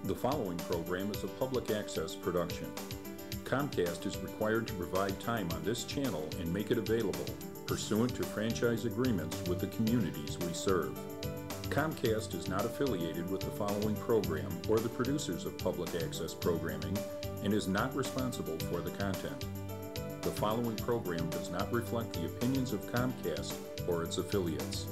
The following program is a public access production. Comcast is required to provide time on this channel and make it available pursuant to franchise agreements with the communities we serve. Comcast is not affiliated with the following program or the producers of public access programming and is not responsible for the content. The following program does not reflect the opinions of Comcast or its affiliates.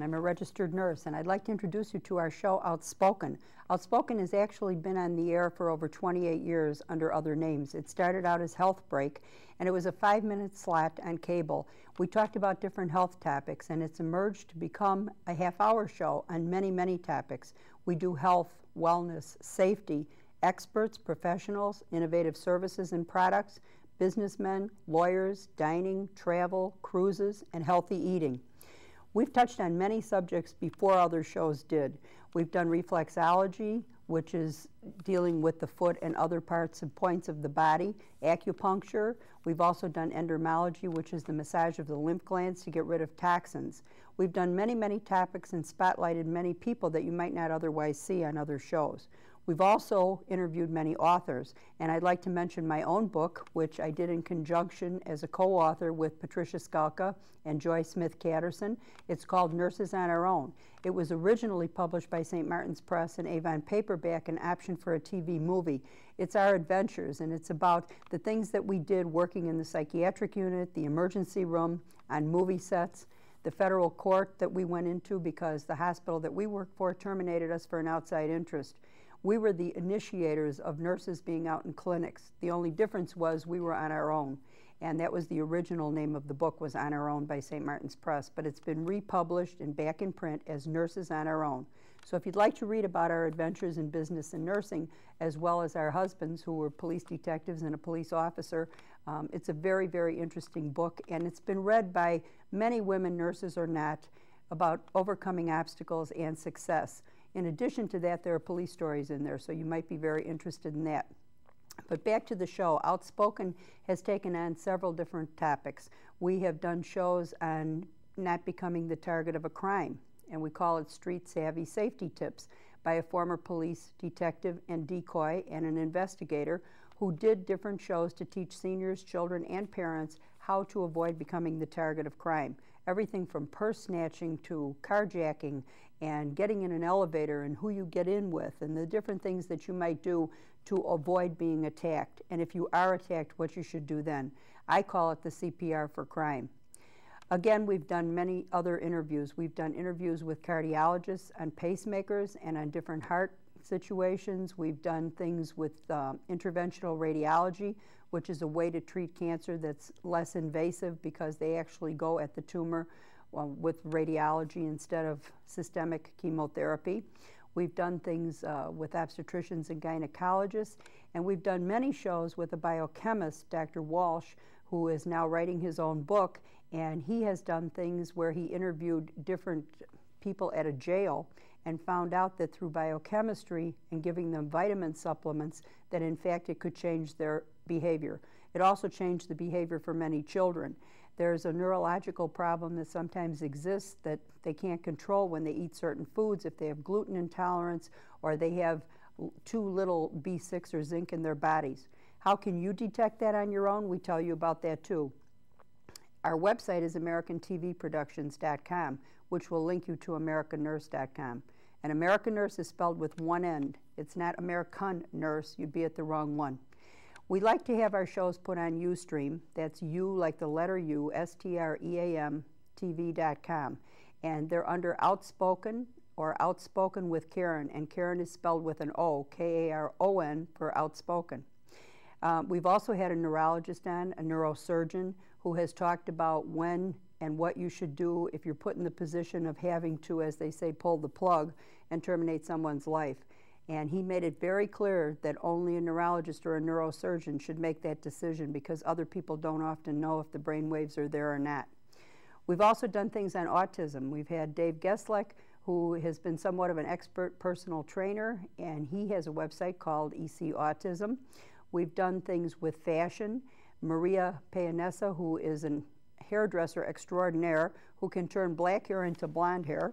I'm a registered nurse, and I'd like to introduce you to our show, Outspoken. Outspoken has actually been on the air for over 28 years under other names. It started out as Health Break, and it was a 5-minute slot on cable. We talked about different health topics, and it's emerged to become a half-hour show on many, many topics. We do health, wellness, safety, experts, professionals, innovative services and products, businessmen, lawyers, dining, travel, cruises, and healthy eating. We've touched on many subjects before other shows did. We've done reflexology, which is dealing with the foot and other parts and points of the body, acupuncture. We've also done endermology, which is the massage of the lymph glands to get rid of toxins. We've done many, many topics and spotlighted many people that you might not otherwise see on other shows. We've also interviewed many authors, and I'd like to mention my own book, which I did in conjunction as a co-author with Patricia Skalka and Joy Smith-Catterson. It's called Nurses on Our Own. It was originally published by St. Martin's Press in Avon paperback and option for a TV movie. It's our adventures, and it's about the things that we did working in the psychiatric unit, the emergency room, on movie sets, the federal court that we went into because the hospital that we worked for terminated us for an outside interest. We were the initiators of nurses being out in clinics. The only difference was we were on our own, and that was the original name of the book, was On Our Own by St. Martin's Press, but it's been republished and back in print as Nurses on Our Own. So if you'd like to read about our adventures in business and nursing, as well as our husbands who were police detectives and a police officer, it's a very, very interesting book, and it's been read by many women, nurses or not, about overcoming obstacles and success. In addition to that, there are police stories in there, so you might be very interested in that. But back to the show, Outspoken has taken on several different topics. We have done shows on not becoming the target of a crime, and we call it Street Savvy Safety Tips by a former police detective and decoy and an investigator who did different shows to teach seniors, children, and parents how to avoid becoming the target of crime. Everything from purse snatching to carjacking and getting in an elevator and who you get in with and the different things that you might do to avoid being attacked. And if you are attacked, what you should do then. I call it the CPR for crime. Again, we've done many other interviews. We've done interviews with cardiologists on pacemakers and on different heart situations. We've done things with interventional radiology, which is a way to treat cancer that's less invasive because they actually go at the tumor with radiology instead of systemic chemotherapy. We've done things with obstetricians and gynecologists, and we've done many shows with a biochemist, Dr. Walsh, who is now writing his own book, and he has done things where he interviewed different people at a jail and found out that through biochemistry and giving them vitamin supplements that in fact it could change their behavior. It also changed the behavior for many children. There's a neurological problem that sometimes exists that they can't control when they eat certain foods, if they have gluten intolerance or they have too little B6 or zinc in their bodies. How can you detect that on your own? We tell you about that too. Our website is AmericanTVProductions.com, which will link you to AmericanNurse.com. And American Nurse is spelled with one N. It's not American Nurse. You'd be at the wrong one. We like to have our shows put on Ustream. That's U like the letter U, STREAM, TV.com. And they're under Outspoken or Outspoken with Karen. And Karen is spelled with an O, K-A-R-O-N, for Outspoken. We've also had a neurologist on, a neurosurgeon, who has talked about when and what you should do if you're put in the position of having to, as they say, pull the plug and terminate someone's life. And he made it very clear that only a neurologist or a neurosurgeon should make that decision, because other people don't often know if the brain waves are there or not. We've also done things on autism. We've had Dave Gesleck, who has been somewhat of an expert personal trainer, and he has a website called EC Autism. We've done things with fashion. Maria Payanessa, who is a hairdresser extraordinaire who can turn black hair into blonde hair.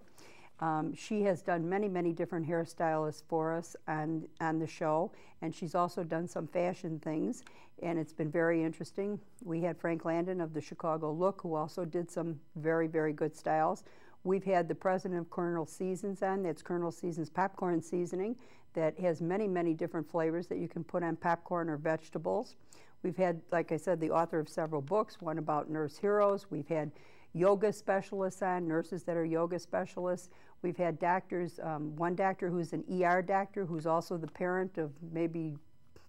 She has done many, many different hairstylists for us on the show, and she's also done some fashion things, and it's been very interesting. We had Frank Landon of the Chicago Look, who also did some very, very good styles. We've had the president of Colonel Seasons on. That's Colonel Seasons popcorn seasoning that has many, many different flavors that you can put on popcorn or vegetables. We've had, like I said, the author of several books, one about nurse heroes. We've had yoga specialists on, nurses that are yoga specialists. We've had doctors, one doctor who's an ER doctor who's also the parent of maybe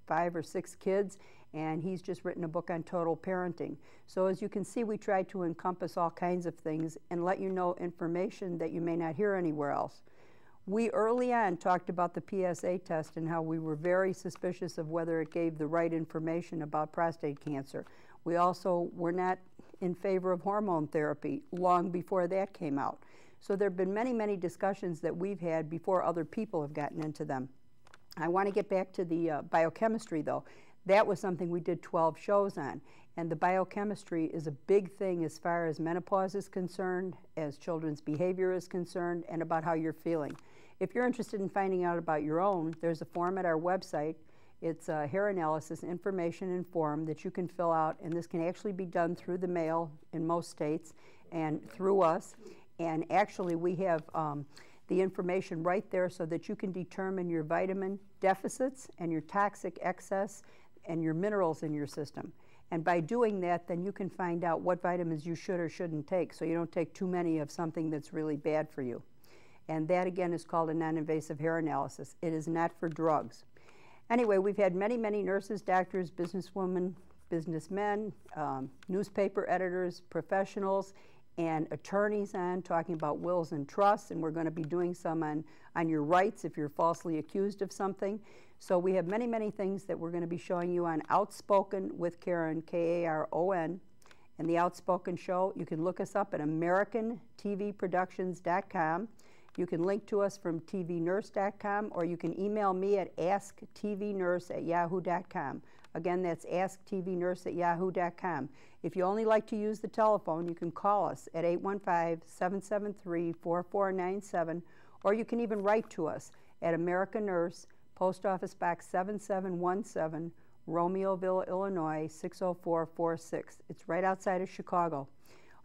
5 or 6 kids, and he's just written a book on total parenting. So as you can see, we try to encompass all kinds of things and let you know information that you may not hear anywhere else. We early on talked about the PSA test and how we were very suspicious of whether it gave the right information about prostate cancer. We also were not in favor of hormone therapy long before that came out. So there have been many, many discussions that we've had before other people have gotten into them. I want to get back to the biochemistry, though. That was something we did 12 shows on. And the biochemistry is a big thing as far as menopause is concerned, as children's behavior is concerned, and about how you're feeling. If you're interested in finding out about your own, there's a form at our website. It's a hair analysis information and form that you can fill out, and this can actually be done through the mail in most states and through us. And actually we have the information right there so that you can determine your vitamin deficits and your toxic excess and your minerals in your system. And by doing that, then you can find out what vitamins you should or shouldn't take, so you don't take too many of something that's really bad for you. And that, again, is called a non-invasive hair analysis. It is not for drugs. Anyway, we've had many, many nurses, doctors, businesswomen, businessmen, newspaper editors, professionals, and attorneys on talking about wills and trusts, and we're going to be doing some on your rights if you're falsely accused of something. So we have many, many things that we're going to be showing you on Outspoken with Karen, K-A-R-O-N, and the Outspoken Show. You can look us up at AmericanTVProductions.com. You can link to us from tvnurse.com, or you can email me at asktvnurse@yahoo.com. Again, that's asktvnurse@yahoo.com. If you only like to use the telephone, you can call us at 815-773-4497, or you can even write to us at American Nurse, Post Office Box 7717, Romeoville, Illinois, 60446. It's right outside of Chicago.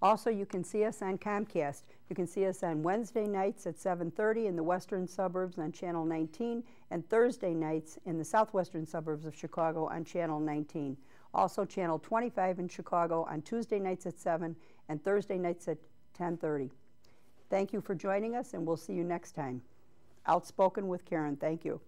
Also, you can see us on Comcast. You can see us on Wednesday nights at 7:30 in the western suburbs on Channel 19, and Thursday nights in the southwestern suburbs of Chicago on Channel 19. Also, Channel 25 in Chicago on Tuesday nights at 7 and Thursday nights at 10:30. Thank you for joining us, and we'll see you next time. Outspoken with Karen. Thank you.